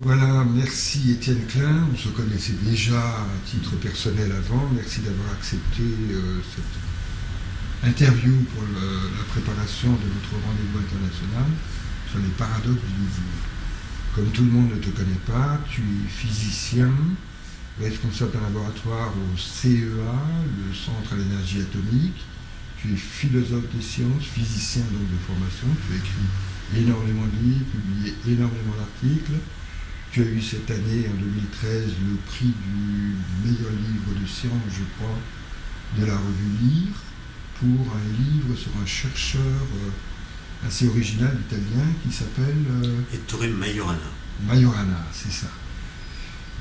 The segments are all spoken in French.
Voilà, merci Étienne Klein. On se connaissait déjà à titre personnel avant. Merci d'avoir accepté cette interview pour la préparation de notre rendez-vous international sur les paradoxes du désir. Comme tout le monde ne te connaît pas, tu es physicien, responsable d'un laboratoire au CEA, le Centre à l'énergie atomique. Tu es philosophe des sciences, physicien donc de formation. Tu as écrit énormément de livres, publié énormément d'articles. Tu as eu cette année, en 2013, le prix du meilleur livre de science, je crois, de la revue Lire, pour un livre sur un chercheur assez original italien qui s'appelle Ettore Majorana. Majorana, c'est ça.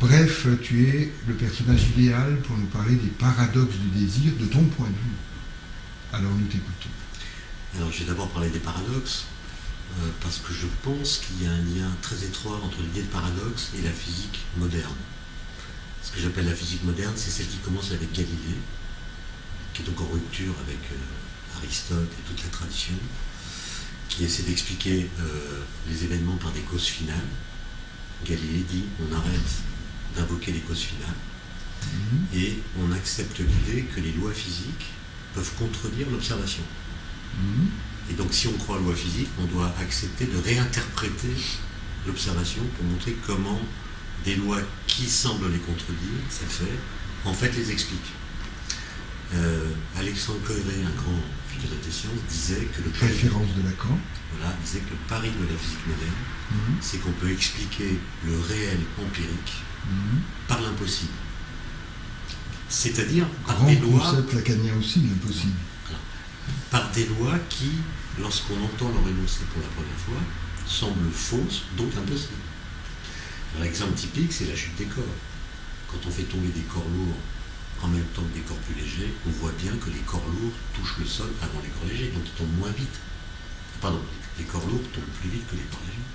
Bref, tu es le personnage idéal pour nous parler des paradoxes du désir de ton point de vue. Alors nous t'écoutons. Alors je vais d'abord parler des paradoxes, parce que je pense qu'il y a un lien très étroit entre l'idée de paradoxe et la physique moderne. Ce que j'appelle la physique moderne, c'est celle qui commence avec Galilée, qui est donc en rupture avec Aristote et toute la tradition, qui essaie d'expliquer les événements par des causes finales. Galilée dit on arrête d'invoquer les causes finales et on accepte l'idée que les lois physiques peuvent contredire l'observation. Et donc si on croit aux lois physiques, on doit accepter de réinterpréter l'observation pour montrer comment des lois qui semblent les contredire, c'est fait, en fait les expliquent. Alexandre Koyré, un grand philosophe des sciences, disait que le pari, Référence de Lacan. voilà, disait que le pari de la physique moderne, c'est qu'on peut expliquer le réel empirique par l'impossible. C'est-à-dire par Grand des lois, concept lacanien aussi, l'impossible. par des lois qui, lorsqu'on entend leur énoncé pour la première fois, semblent fausses, donc impossibles. L'exemple typique, c'est la chute des corps. Quand on fait tomber des corps lourds en même temps que des corps plus légers, on voit bien que les corps lourds touchent le sol avant les corps légers, donc ils tombent moins vite. Pardon, les corps lourds tombent plus vite que les corps légers.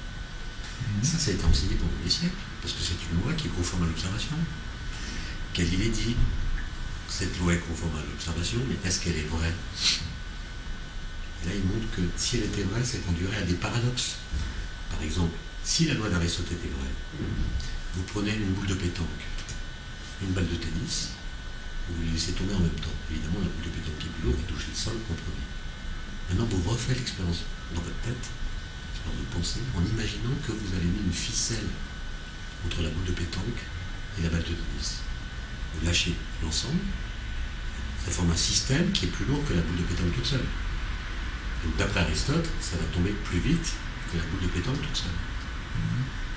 Ça a été enseigné pendant des siècles, parce que c'est une loi qui est conforme à l'observation. Galilée dit, cette loi est conforme à l'observation, mais est-ce qu'elle est vraie? Et là, il montre que si elle était vraie, ça conduirait à des paradoxes. Par exemple, si la loi d'Aristote était vraie, vous prenez une boule de pétanque, une balle de tennis, vous les laissez tomber en même temps. Évidemment, la boule de pétanque est plus lourde et touche le sol en premier. Maintenant, vous refaites l'expérience dans votre tête, l'expérience de pensée, en imaginant que vous avez mis une ficelle entre la boule de pétanque et la balle de tennis. Vous lâchez l'ensemble, ça forme un système qui est plus lourd que la boule de pétanque toute seule. Donc d'après Aristote, ça va tomber plus vite que la boule de pétanque toute seule.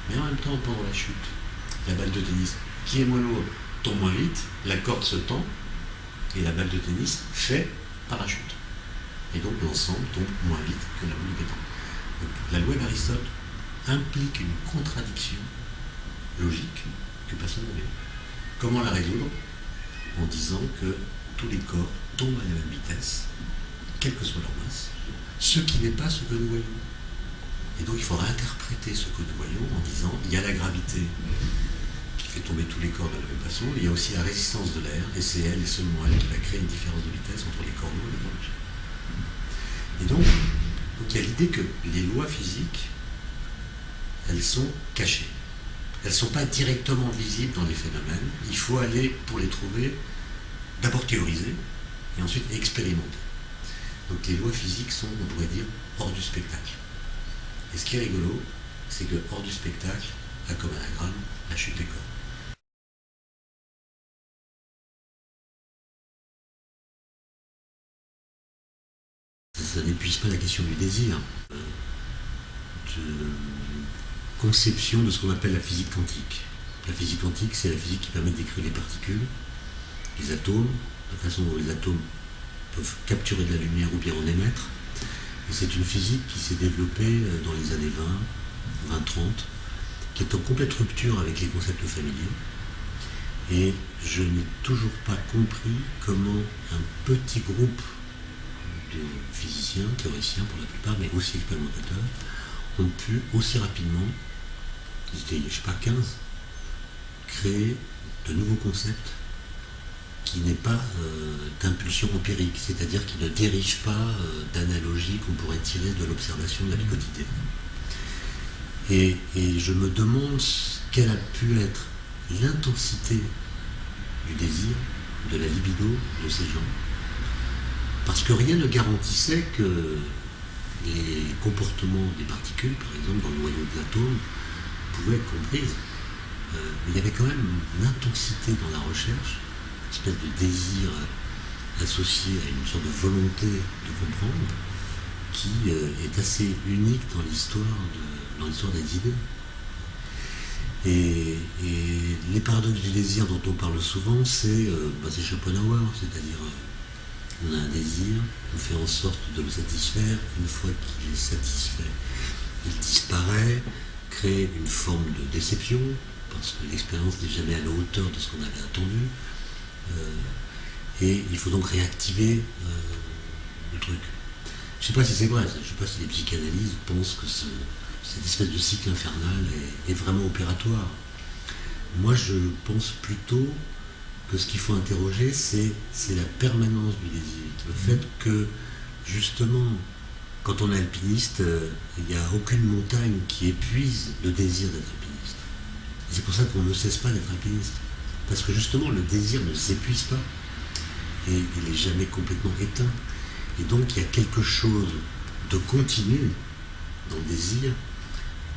Mais en même temps, pendant la chute, la balle de tennis, qui est moins lourde, tombe moins vite, la corde se tend, et la balle de tennis fait parachute. Et donc l'ensemble tombe moins vite que la boule de pétanque. Donc la loi d'Aristote implique une contradiction logique que personne n'a vu. Comment la résoudre? En disant que tous les corps tombent à la même vitesse, quelle que soit leur masse, ce qui n'est pas ce que nous voyons. Et donc il faudra interpréter ce que nous voyons en disant il y a la gravité qui fait tomber tous les corps de la même façon, il y a aussi la résistance de l'air, et c'est elle et seulement elle qui va créer une différence de vitesse entre les corps lourds et les corps légers. Et donc il y a l'idée que les lois physiques, elles sont cachées. Elles ne sont pas directement visibles dans les phénomènes. Il faut aller, pour les trouver, d'abord théoriser, et ensuite expérimenter. Donc les lois physiques sont, on pourrait dire, hors du spectacle. Et ce qui est rigolo, c'est que hors du spectacle a comme anagramme la chute des corps. Ça n'épuise pas la question du désir, de conception de ce qu'on appelle la physique quantique. La physique quantique, c'est la physique qui permet de décrire les particules, les atomes, la façon dont les atomes peuvent capturer de la lumière ou bien en émettre. Et c'est une physique qui s'est développée dans les années 20, 20-30, qui est en complète rupture avec les concepts familiers. Et je n'ai toujours pas compris comment un petit groupe de physiciens, théoriciens pour la plupart, mais aussi expérimentateurs, ont pu aussi rapidement, ils étaient, je ne sais pas, 15, créer de nouveaux concepts qui n'est pas d'impulsion empirique, c'est-à-dire qui ne dérive pas d'analogies qu'on pourrait tirer de l'observation de la vie quotidienne. Et je me demande quelle a pu être l'intensité du désir, de la libido de ces gens. Parce que rien ne garantissait que les comportements des particules, par exemple dans le noyau de l'atome, pouvaient être comprises. Mais il y avait quand même une intensité dans la recherche, une espèce de désir associé à une sorte de volonté de comprendre, qui est assez unique dans l'histoire des idées. Et les paradoxes du désir dont on parle souvent, c'est Schopenhauer, c'est-à-dire on a un désir, on fait en sorte de le satisfaire, une fois qu'il est satisfait, il disparaît, crée une forme de déception, parce que l'expérience n'est jamais à la hauteur de ce qu'on avait attendu, et il faut donc réactiver le truc. Je ne sais pas si c'est vrai, je ne sais pas si les psychanalystes pensent que cette espèce de cycle infernal est vraiment opératoire. Moi, je pense plutôt que ce qu'il faut interroger, c'est la permanence du désir. Le fait que, justement, quand on est alpiniste, il n'y a aucune montagne qui épuise le désir d'être alpiniste. Et c'est pour ça qu'on ne cesse pas d'être alpiniste. Parce que, justement, le désir ne s'épuise pas. Et il n'est jamais complètement éteint. Et donc, il y a quelque chose de continu dans le désir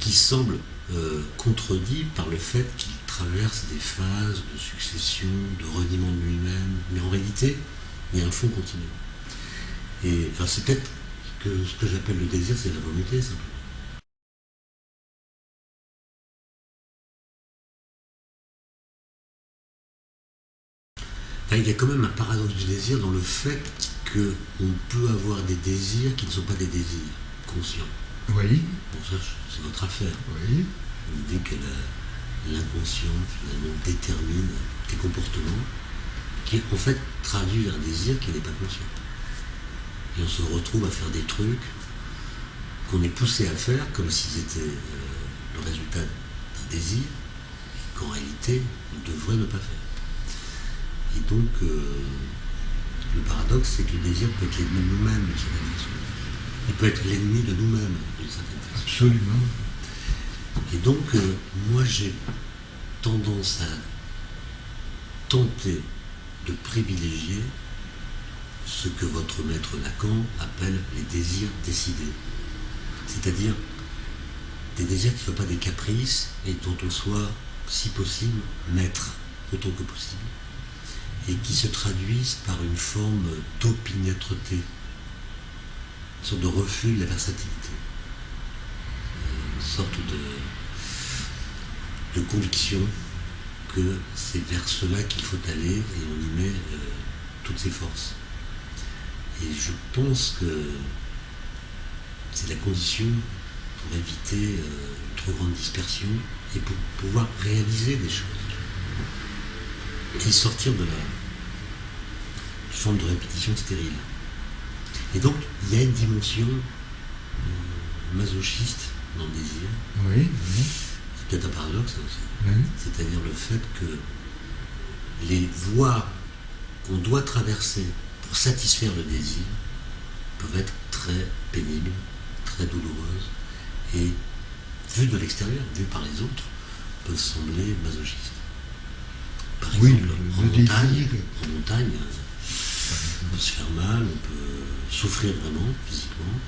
qui semble contredit par le fait qu'il traverse des phases de succession, de reniement de lui-même, mais en réalité, il y a un fond continu. Et alors c'est peut-être que ce que j'appelle le désir, c'est la volonté, simplement. Enfin, il y a quand même un paradoxe du désir dans le fait qu'on peut avoir des désirs qui ne sont pas des désirs conscients. Oui. Bon, ça, c'est votre affaire. Oui. L'idée que l'inconscient, finalement, détermine tes comportements, qui, en fait, traduit un désir qui n'est pas conscient. Et on se retrouve à faire des trucs qu'on est poussé à faire comme s'ils étaient le résultat d'un désir, qu'en réalité, on devrait ne pas faire. Et donc, le paradoxe, c'est que le désir peut être l'ennemi de nous-mêmes, d'une certaine façon. Il peut être l'ennemi de nous-mêmes, d'une certaine façon. Absolument. Et donc, moi, j'ai tendance à tenter de privilégier ce que votre maître Lacan appelle les désirs décidés. C'est-à-dire des désirs qui ne soient pas des caprices et dont on soit, si possible, maître, autant que possible, et qui se traduisent par une forme d'opiniâtreté, une sorte de refus de la versatilité, une sorte de conviction que c'est vers cela qu'il faut aller et on y met toutes ses forces. Et je pense que c'est la condition pour éviter une trop grande dispersion et pour pouvoir réaliser des choses et sortir de la forme de répétition stérile. Et donc, il y a une dimension masochiste dans le désir. Oui, oui. C'est peut-être un paradoxe, ça aussi. Oui. C'est-à-dire le fait que les voies qu'on doit traverser pour satisfaire le désir peuvent être très pénibles, très douloureuses, et vues de l'extérieur, vues par les autres, peuvent sembler masochistes. Par exemple, oui, en montagne, on peut se faire mal, on peut souffrir vraiment physiquement,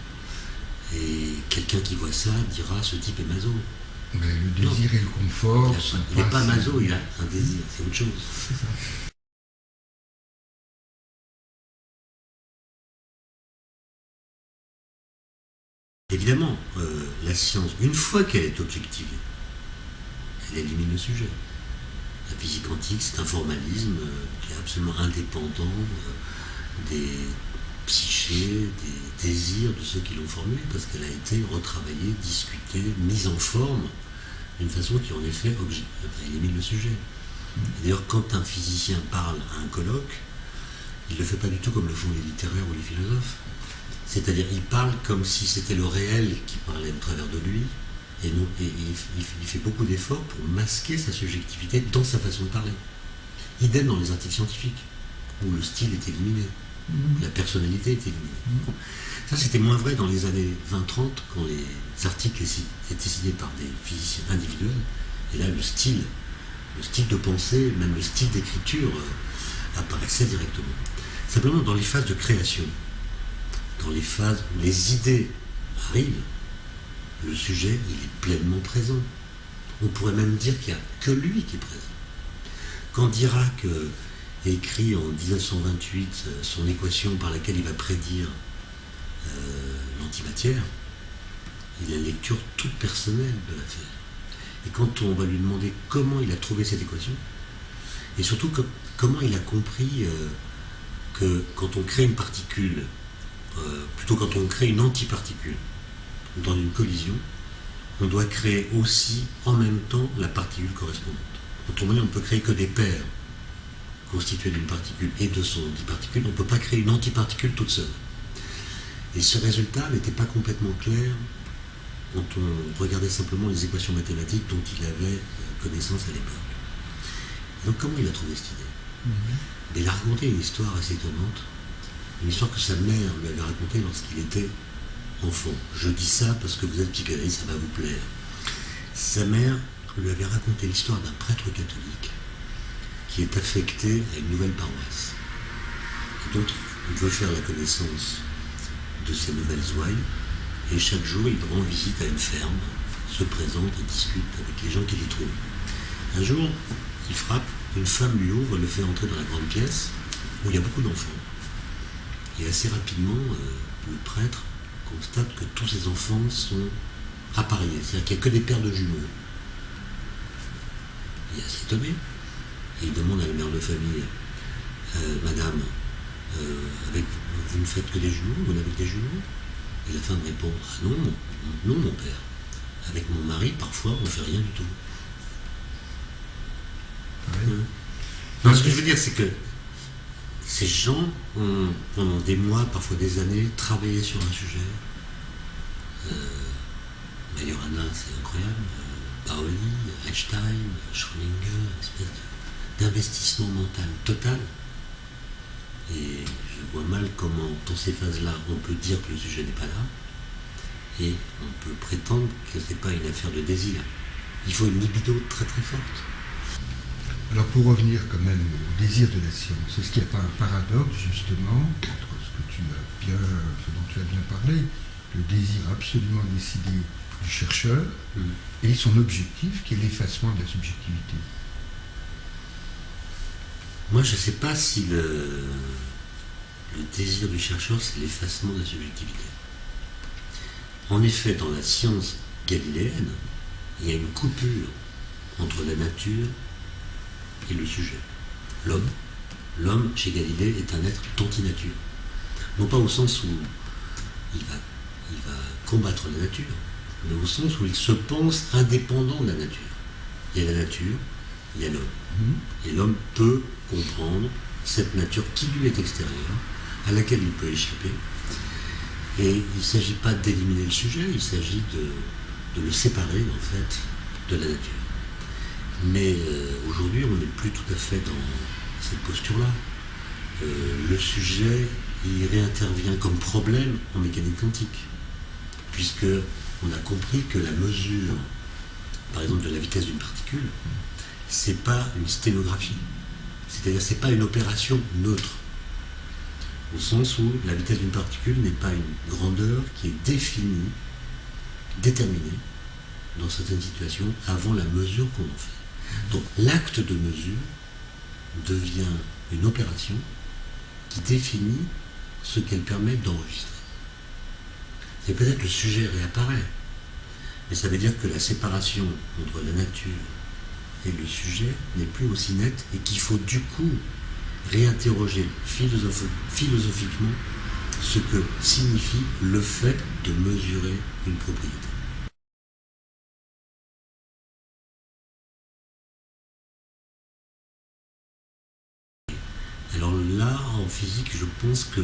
et quelqu'un qui voit ça dira ce type est maso. Mais le désir et le confort. Il n'est pas maso, il a un désir, c'est autre chose. C'est ça. Évidemment, la science, une fois qu'elle est objectivée, elle élimine le sujet. La physique quantique, c'est un formalisme qui est absolument indépendant des psychés, des désirs de ceux qui l'ont formulé, parce qu'elle a été retravaillée, discutée, mise en forme d'une façon qui, en effet, élimine le sujet. Et d'ailleurs, quand un physicien parle à un colloque, il ne le fait pas du tout comme le font les littéraires ou les philosophes. C'est-à-dire, il parle comme si c'était le réel qui parlait au travers de lui, et il fait beaucoup d'efforts pour masquer sa subjectivité dans sa façon de parler. Idem dans les articles scientifiques, où le style est éliminé. La personnalité est éliminée. Ça, c'était moins vrai dans les années 20-30, quand les articles étaient signés par des physiciens individuels. Et là, le style de pensée, même le style d'écriture apparaissait directement. Simplement, dans les phases de création, dans les phases où les idées arrivent, le sujet, il est pleinement présent. On pourrait même dire qu'il n'y a que lui qui est présent. Quand Dirac écrit en 1928 son équation par laquelle il va prédire l'antimatière, il a une lecture toute personnelle de l'affaire. Et quand on va lui demander comment il a trouvé cette équation, et surtout comment il a compris que quand on crée une particule, plutôt quand on crée une antiparticule dans une collision, on doit créer aussi en même temps la particule correspondante. Autrement dit, on ne peut créer que des paires constituées d'une particule et de son antiparticule. On ne peut pas créer une antiparticule toute seule. Et ce résultat n'était pas complètement clair quand on regardait simplement les équations mathématiques dont il avait connaissance à l'époque. Donc comment il a trouvé cette idée? Il a raconté une histoire assez étonnante, une histoire que sa mère lui avait racontée lorsqu'il était enfant. Je dis ça parce que vous êtes psychanalyste, ça va vous plaire. Sa mère lui avait raconté l'histoire d'un prêtre catholique qui est affecté à une nouvelle paroisse. Et donc il veut faire la connaissance de ces nouvelles ouailles, et chaque jour il rend visite à une ferme, se présente et discute avec les gens qui l'y trouvent. Un jour, il frappe, une femme lui ouvre, le fait entrer dans la grande pièce où il y a beaucoup d'enfants. Et assez rapidement, le prêtre constate que tous ces enfants sont appareillés, c'est-à-dire qu'il n'y a que des paires de jumeaux. Il est assez étonné. Et il demande à la mère de famille, Madame, vous ne faites que des jumeaux, vous n'avez que des jumeaux? Et la femme répond, ah non, non mon père. Avec mon mari, parfois, on ne fait rien du tout. Oui. Non, ce que je veux dire, c'est que ces gens ont, pendant des mois, parfois des années, travaillé sur un sujet. Majorana, c'est incroyable. Paoli, Einstein, Schrödinger, une espèce d'investissement mental total. Et je vois mal comment, dans ces phases-là, on peut dire que le sujet n'est pas là, et on peut prétendre que ce n'est pas une affaire de désir. Il faut une libido très très forte. Alors pour revenir quand même au désir de la science, est-ce qu'il n'y a pas un paradoxe justement entre ce dont tu as bien parlé, le désir absolument décidé du chercheur et son objectif qui est l'effacement de la subjectivité? Moi je ne sais pas si le désir du chercheur c'est l'effacement de la subjectivité. En effet, dans la science galiléenne, il y a une coupure entre la nature et le sujet. L'homme, chez Galilée, est un être d'antinature. Non pas au sens où il va combattre la nature, mais au sens où il se pense indépendant de la nature. Il y a la nature, il y a l'homme. Et l'homme peut comprendre cette nature qui lui est extérieure, à laquelle il peut échapper. Et il ne s'agit pas d'éliminer le sujet, il s'agit de le séparer, en fait, de la nature. Mais aujourd'hui, on n'est plus tout à fait dans cette posture-là. Le sujet, il réintervient comme problème en mécanique quantique, puisque on a compris que la mesure, par exemple, de la vitesse d'une particule, c'est pas une sténographie. C'est-à-dire, c'est pas une opération neutre, au sens où la vitesse d'une particule n'est pas une grandeur qui est définie, déterminée, dans certaines situations, avant la mesure qu'on en fait. Donc l'acte de mesure devient une opération qui définit ce qu'elle permet d'enregistrer. C'est peut-être le sujet réapparaît, mais ça veut dire que la séparation entre la nature et le sujet n'est plus aussi nette et qu'il faut du coup réinterroger philosophiquement ce que signifie le fait de mesurer une propriété. Alors là, en physique, je pense que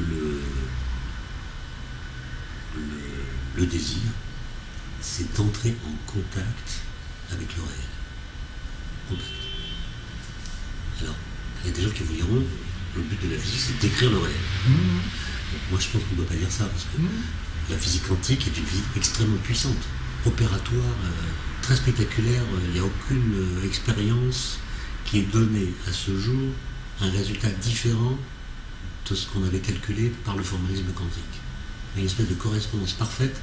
le désir, c'est entrer en contact avec le réel. Contact. Alors, il y a des gens qui vous diront, Le but de la physique, c'est de décrire le réel. Donc, moi, je pense qu'on ne doit pas dire ça, parce que la physique quantique est une physique extrêmement puissante, opératoire, très spectaculaire. Il n'y a aucune expérience qui est donnée à ce jour un résultat différent de ce qu'on avait calculé par le formalisme quantique. Il y a une espèce de correspondance parfaite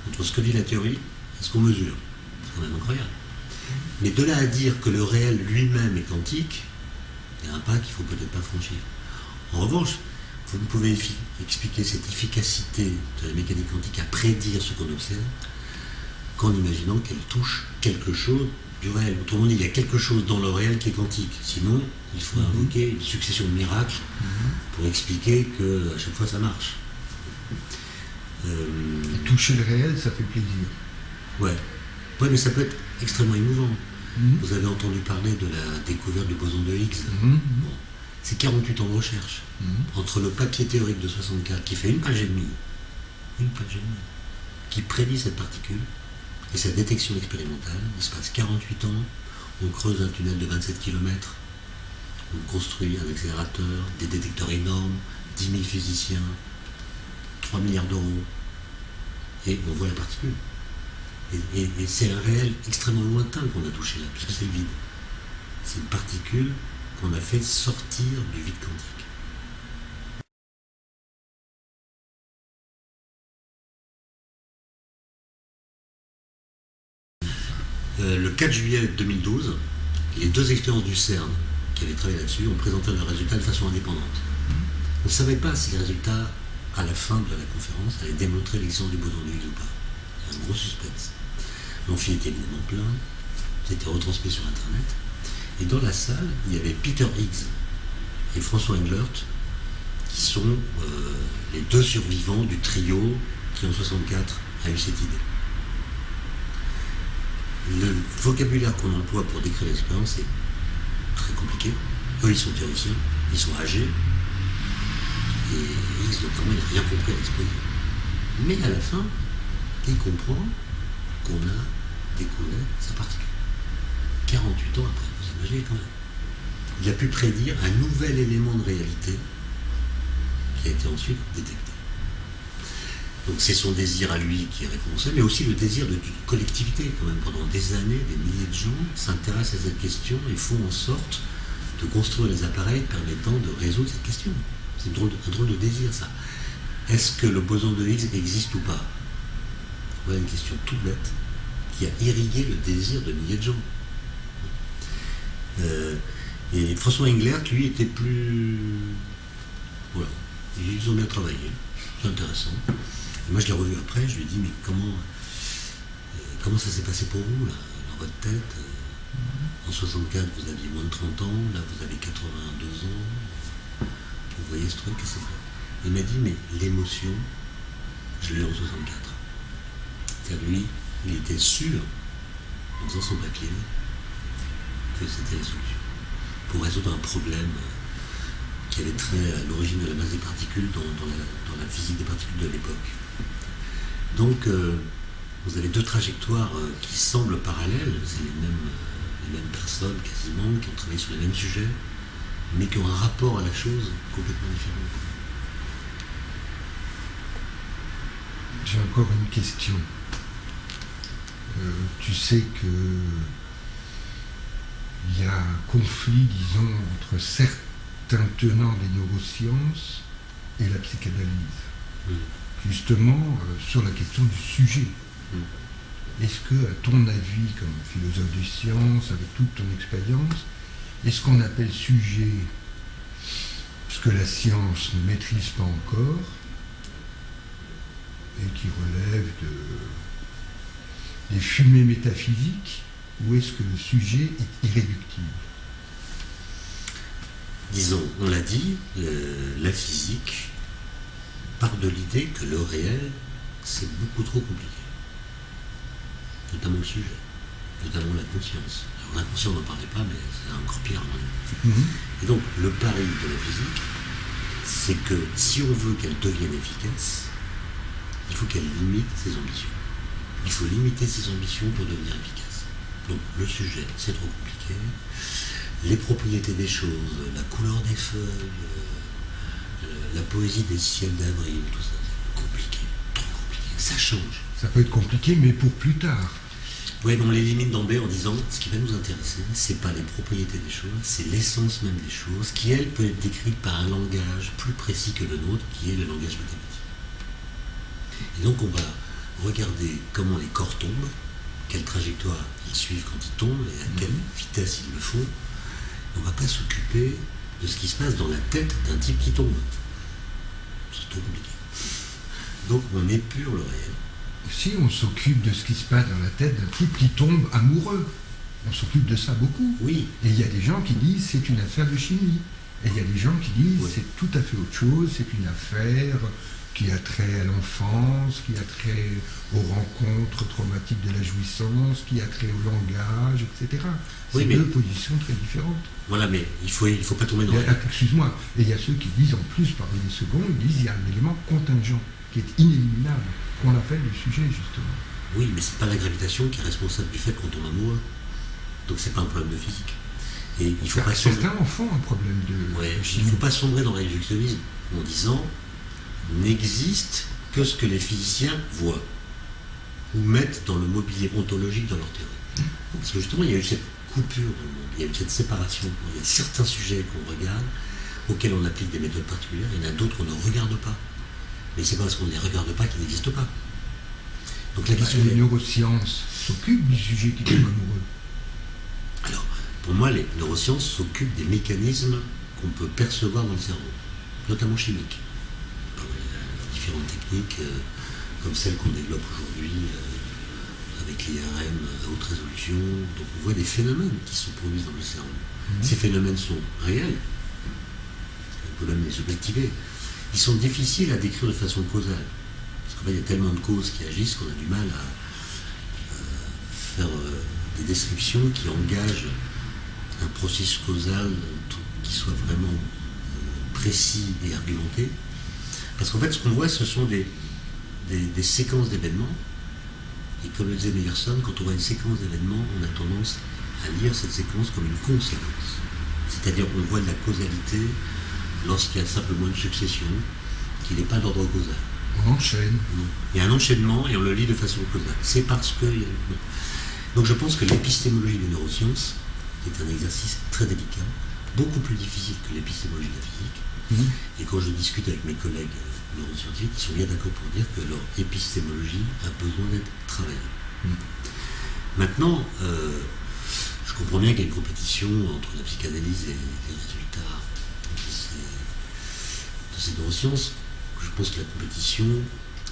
entre ce que dit la théorie et ce qu'on mesure. C'est quand même incroyable. Mais de là à dire que le réel lui-même est quantique, il y a un pas qu'il ne faut peut-être pas franchir. En revanche, vous ne pouvez expliquer cette efficacité de la mécanique quantique à prédire ce qu'on observe qu'en imaginant qu'elle touche quelque chose du réel. Autrement dit, il y a quelque chose dans le réel qui est quantique. Sinon, il faut invoquer une succession de miracles pour expliquer qu'à chaque fois ça marche. Toucher le réel, ça fait plaisir. Ouais, mais ça peut être extrêmement émouvant. Vous avez entendu parler de la découverte du boson de Higgs. Bon, c'est 48 ans de recherche. Entre le papier théorique de 64, qui fait une page et demie, qui prédit cette particule, et sa détection expérimentale, il se passe 48 ans, on creuse un tunnel de 27 km, on construit un accélérateur, des détecteurs énormes, 10 000 physiciens, 3 milliards d'euros, et on voit la particule. Et c'est un réel extrêmement lointain qu'on a touché là, puisque c'est le vide. C'est une particule qu'on a fait sortir du vide quantique. Le 4 juillet 2012, les deux expériences du CERN qui avaient travaillé là-dessus ont présenté leurs résultats de façon indépendante. On ne savait pas si les résultats, à la fin de la conférence, allaient démontrer l'existence du boson de Higgs ou pas. Il y a un gros suspense. L'amphi était évidemment plein, c'était retransmis sur Internet. Et dans la salle, il y avait Peter Higgs et François Englert, qui sont les deux survivants du trio qui, en 1964, a eu cette idée. Le vocabulaire qu'on emploie pour décrire l'expérience est très compliqué. Eux, ils sont théoriciens, ils sont âgés, et Higgs, notamment, il n'a rien compris à l'exposé. Mais à la fin, il comprend qu'on a découvert sa particule. 48 ans après, vous imaginez quand même. Il a pu prédire un nouvel élément de réalité qui a été ensuite détecté. Donc c'est son désir à lui qui est récompensé, mais aussi le désir d'une collectivité quand même. Pendant des années, des milliers de gens s'intéressent à cette question et font en sorte de construire les appareils permettant de résoudre cette question. C'est un drôle de désir, ça. Est-ce que le boson de Higgs existe ou pas? Voilà une question toute bête qui a irrigué le désir de milliers de gens. Et François Englert, lui, était plus... Voilà. Ils ont bien travaillé. C'est intéressant. Et moi, je l'ai revu après, je lui ai dit, mais comment ça s'est passé pour vous, là, dans votre tête? En 64, vous aviez moins de 30 ans, là, vous avez 82 ans. Vous voyez ce truc, et c'est vrai. Il m'a dit, mais l'émotion, je l'ai eu en 64. C'est-à-dire, lui, il était sûr, en faisant son papier, que c'était la solution. Pour résoudre un problème qui avait trait à l'origine de la masse des particules dans la physique des particules de l'époque. Donc, vous avez deux trajectoires qui semblent parallèles, c'est les mêmes personnes quasiment, qui ont travaillé sur les mêmes sujets, mais qui ont un rapport à la chose complètement différent. J'ai encore une question. Tu sais que il y a un conflit, disons, entre certains tenants des neurosciences et la psychanalyse. Justement, sur la question du sujet. Est-ce que, à ton avis, comme philosophe des sciences, avec toute ton expérience, est-ce qu'on appelle sujet ce que la science ne maîtrise pas encore et qui relève des fumées métaphysiques, ou est-ce que le sujet est irréductible? Disons, on l'a dit, la physique part de l'idée que le réel, c'est beaucoup trop compliqué. Notamment le sujet, notamment la conscience. Alors l'inconscient, on n'en parlait pas, mais c'est encore pire. Et donc, le pari de la physique, c'est que si on veut qu'elle devienne efficace, il faut qu'elle limite ses ambitions. Il faut limiter ses ambitions pour devenir efficace. Donc, le sujet, c'est trop compliqué. les propriétés des choses, la couleur des feuilles, la poésie des ciels d'avril, tout ça, c'est compliqué, trop compliqué, ça change. Ça peut être compliqué, mais pour plus tard. Oui, mais on l'élimine d'emblée en disant ce qui va nous intéresser, c'est pas les propriétés des choses, c'est l'essence même des choses, qui elle peut être décrite par un langage plus précis que le nôtre, qui est le langage mathématique. Et donc on va regarder comment les corps tombent, quelle trajectoire ils suivent quand ils tombent et à quelle vitesse ils le font. Et on ne va pas s'occuper de ce qui se passe dans la tête d'un type qui tombe. C'est trop compliqué. Donc on épure le réel. Si on s'occupe de ce qui se passe dans la tête d'un type qui tombe amoureux, on s'occupe de ça beaucoup. Oui. Et il y a des gens qui disent c'est une affaire de chimie. Et il y a des gens qui disent Oui. c'est tout à fait autre chose, c'est une affaire qui a trait à l'enfance, qui a trait aux rencontres traumatiques de la jouissance, qui a trait au langage, etc. C'est Oui, mais- deux positions très différentes. Voilà, mais il faut pas tomber dans Excuse-moi, et il y a ceux qui disent en plus, parmi les seconds, ils disent il y a un élément contingent qui est inéliminable, qu'on appelle le sujet justement. Oui, mais c'est pas la gravitation qui est responsable du fait qu'on tombe amoureux. Donc c'est pas un problème de physique. Et il faut pas sombrer. Certains en font un problème de Ouais, il chimie. ne faut pas sombrer dans le réductionnisme en disant n'existe que ce que les physiciens voient ou mettent dans le mobilier ontologique dans leur théorie. Parce que justement, il y a eu cette coupure dans le monde, il y a eu cette séparation. Il y a certains sujets qu'on regarde, auxquels on applique des méthodes particulières, il y en a d'autres qu'on ne regarde pas. Mais c'est pas parce qu'on ne les regarde pas qu'ils n'existent pas. Donc la question Les est... neurosciences s'occupent du sujet qui tombe amoureux. Alors, pour moi, les neurosciences s'occupent des mécanismes qu'on peut percevoir dans le cerveau, notamment chimiques. Différentes techniques, comme celles qu'on développe aujourd'hui avec l'IRM à haute résolution. Donc on voit des phénomènes qui se produisent dans le cerveau. Ces phénomènes sont réels, on peut même les objectiver. Ils sont difficiles à décrire de façon causale. Parce qu'en fait, il y a tellement de causes qui agissent qu'on a du mal à faire des descriptions qui engagent un processus causal qui soit vraiment précis et argumenté. Parce qu'en fait, ce qu'on voit, ce sont des séquences d'événements. Et comme le disait Meyerson, quand on voit une séquence d'événements, on a tendance à lire cette séquence comme une conséquence. C'est-à-dire qu'on voit de la causalité lorsqu'il y a simplement une succession qui n'est pas d'ordre causal. On enchaîne. Il y a un enchaînement et on le lit de façon causale. C'est parce que... Donc je pense que l'épistémologie des neurosciences est un exercice très délicat, beaucoup plus difficile que l'épistémologie de la physique. Et quand je discute avec mes collègues neuroscientifiques, ils sont bien d'accord pour dire que leur épistémologie a besoin d'être travaillée. Maintenant, je comprends bien qu'il y a une compétition entre la psychanalyse et les résultats de ces neurosciences. Je pense que la compétition,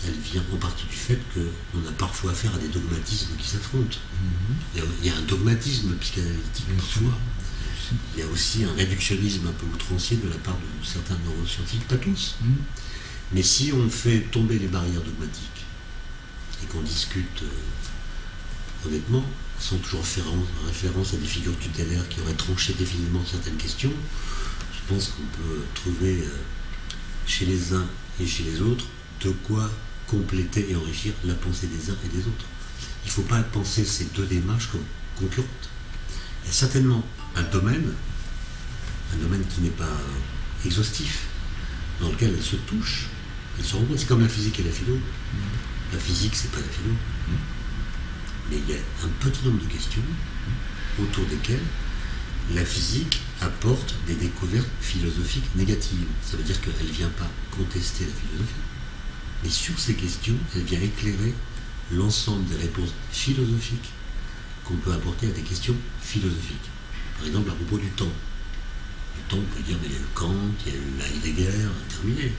elle vient en partie du fait qu'on a parfois affaire à des dogmatismes qui s'affrontent. Il y a un dogmatisme psychanalytique parfois. Il y a aussi un réductionnisme un peu outrancier de la part de certains neuroscientifiques, pas tous. Mais si on fait tomber les barrières dogmatiques et qu'on discute honnêtement, sans toujours faire référence à des figures tutélaires qui auraient tranché définitivement certaines questions, je pense qu'on peut trouver chez les uns et chez les autres de quoi compléter et enrichir la pensée des uns et des autres. Il ne faut pas penser ces deux démarches comme concurrentes. Il y a certainement un domaine qui n'est pas exhaustif, dans lequel elles se touchent, elles se rencontrent. C'est comme la physique et la philo. La physique, c'est pas la philo. Mais il y a un petit nombre de questions autour desquelles la physique apporte des découvertes philosophiques négatives. Ça veut dire qu'elle ne vient pas contester la philosophie. Mais sur ces questions, elle vient éclairer l'ensemble des réponses philosophiques qu'on peut apporter à des questions philosophiques. Par exemple, à propos du temps. Le temps, on peut dire, mais il y a eu Kant, il y a eu Heidegger, terminé.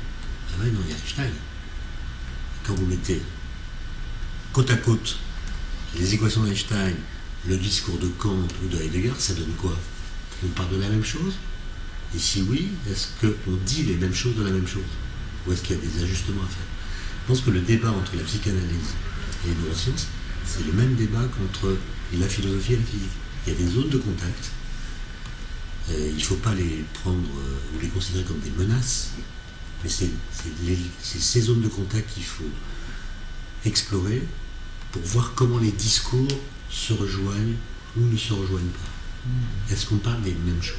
Ah ouais, non, il y a Einstein. Quand vous mettez côte à côte les équations d'Einstein, le discours de Kant ou de Heidegger, ça donne quoi? On parle de la même chose? Et si oui, est-ce qu'on dit les mêmes choses de la même chose? Ou est-ce qu'il y a des ajustements à faire? Je pense que le débat entre la psychanalyse et les neurosciences, c'est le même débat qu'entre la philosophie et la physique. Il y a des zones de contact. Il ne faut pas les prendre ou les considérer comme des menaces, mais c'est ces zones de contact qu'il faut explorer pour voir comment les discours se rejoignent ou ne se rejoignent pas. Est-ce qu'on parle des mêmes choses?